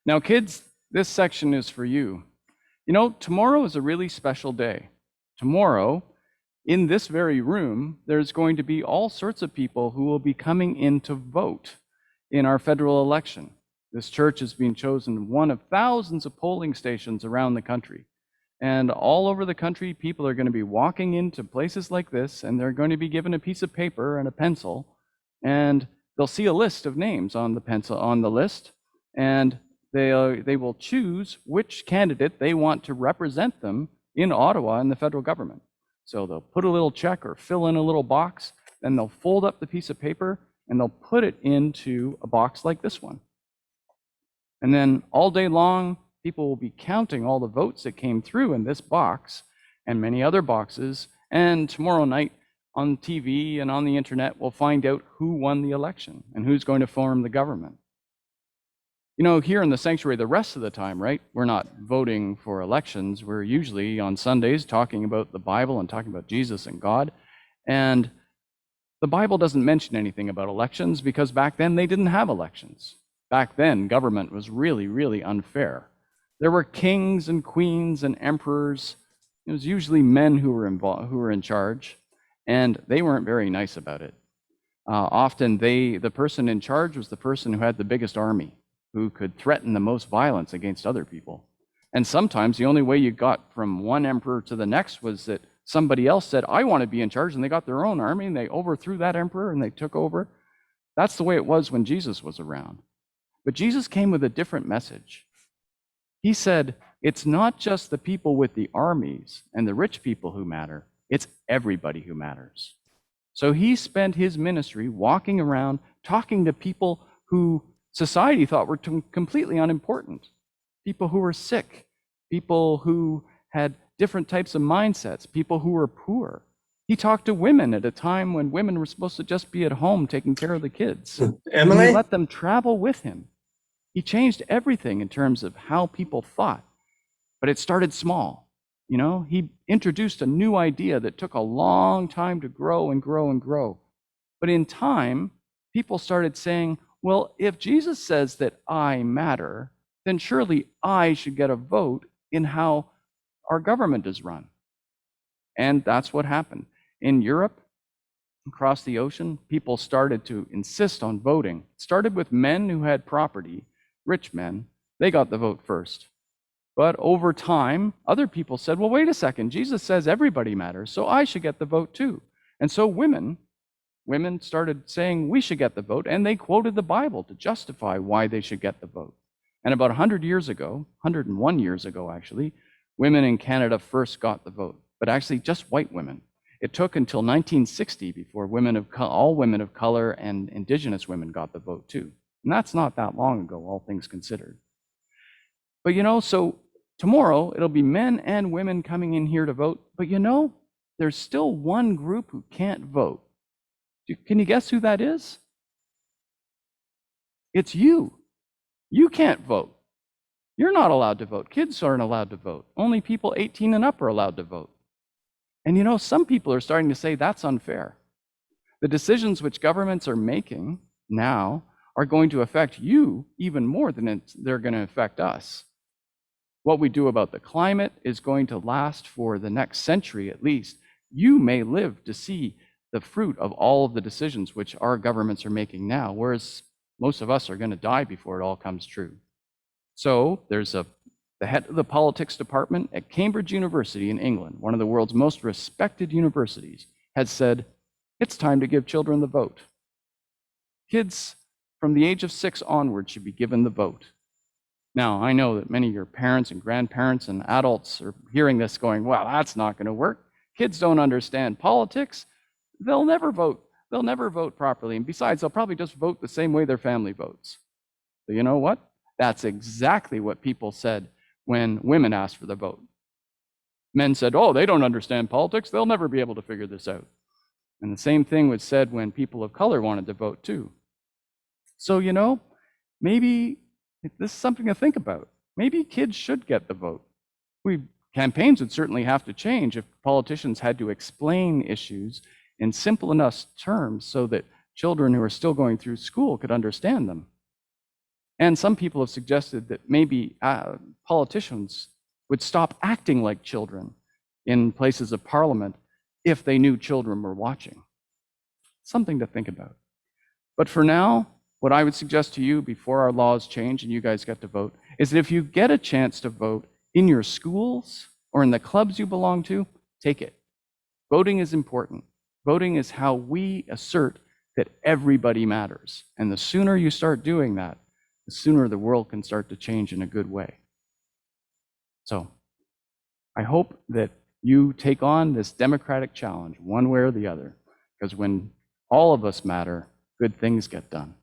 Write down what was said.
Now, kids, this section is for you. You know, tomorrow is a really special day. Tomorrow, in this very room, there's going to be all sorts of people who will be coming in to vote in our federal election. This church is being chosen one of thousands of polling stations around the country. And all over the country, people are going to be walking into places like this, and they're going to be given a piece of paper and a pencil, and they'll see a list of names on the pencil on the list, and they will choose which candidate they want to represent them in Ottawa in the federal government. So they'll put a little check or fill in a little box, then they'll fold up the piece of paper and they'll put it into a box like this one. And then all day long, people will be counting all the votes that came through in this box and many other boxes. And tomorrow night on TV and on the internet, we'll find out who won the election and who's going to form the government. You know, here in the sanctuary, the rest of the time, right, we're not voting for elections. We're usually on Sundays talking about the Bible and talking about Jesus and God. And the Bible doesn't mention anything about elections because back then they didn't have elections. Back then, government was really, really unfair. There were kings and queens and emperors. It was usually men who were in charge, and they weren't very nice about it. Often the person in charge was the person who had the biggest army, who could threaten the most violence against other people. And sometimes the only way you got from one emperor to the next was that somebody else said, I want to be in charge, and they got their own army, and they overthrew that emperor, and they took over. That's the way it was when Jesus was around. But Jesus came with a different message. He said, it's not just the people with the armies and the rich people who matter, it's everybody who matters. So he spent his ministry walking around, talking to people who society thought were completely unimportant. People who were sick, people who had different types of mindsets, people who were poor. He talked to women at a time when women were supposed to just be at home taking care of the kids. Emily? And he let them travel with him. He changed everything in terms of how people thought, but it started small. You know, he introduced a new idea that took a long time to grow and grow and grow. But in time, people started saying, well, if Jesus says that I matter, then surely I should get a vote in how our government is run. And that's what happened. In Europe, across the ocean, people started to insist on voting. It started with men who had property, rich men. They got the vote first. But over time, other people said, well, wait a second, Jesus says everybody matters, so I should get the vote too. And so women started saying we should get the vote, and they quoted the Bible to justify why they should get the vote. And about 100 years ago, 101 years ago actually, women in Canada first got the vote, but actually just white women. It took until 1960 before all women of color and Indigenous women got the vote too. And that's not that long ago, all things considered. But you know, so tomorrow it'll be men and women coming in here to vote, but you know, there's still one group who can't vote. Can you guess who that is? It's you. You can't vote. You're not allowed to vote. Kids aren't allowed to vote. Only people 18 and up are allowed to vote. And you know, some people are starting to say that's unfair. The decisions which governments are making now are going to affect you even more than they're going to affect us. What we do about the climate is going to last for the next century at least. You may live to see the fruit of all of the decisions which our governments are making now, whereas most of us are going to die before it all comes true. So there's the head of the politics department at Cambridge University in England, one of the world's most respected universities, has said, it's time to give children the vote. Kids from the age of 6 onward should be given the vote. Now, I know that many of your parents and grandparents and adults are hearing this going, well, that's not going to work. Kids don't understand politics. They'll never vote. They'll never vote properly. And besides, they'll probably just vote the same way their family votes. But you know what? That's exactly what people said when women asked for the vote. Men said, oh, they don't understand politics. They'll never be able to figure this out. And the same thing was said when people of color wanted to vote too. So, you know, maybe this is something to think about. Maybe kids should get the vote. Campaigns would certainly have to change if politicians had to explain issues in simple enough terms so that children who are still going through school could understand them. And some people have suggested that maybe politicians would stop acting like children in places of parliament if they knew children were watching. Something to think about. But for now, what I would suggest to you before our laws change and you guys get to vote is that if you get a chance to vote in your schools or in the clubs you belong to, take it. Voting is important. Voting is how we assert that everybody matters. And the sooner you start doing that, the sooner the world can start to change in a good way. So I hope that you take on this democratic challenge one way or the other, because when all of us matter, good things get done.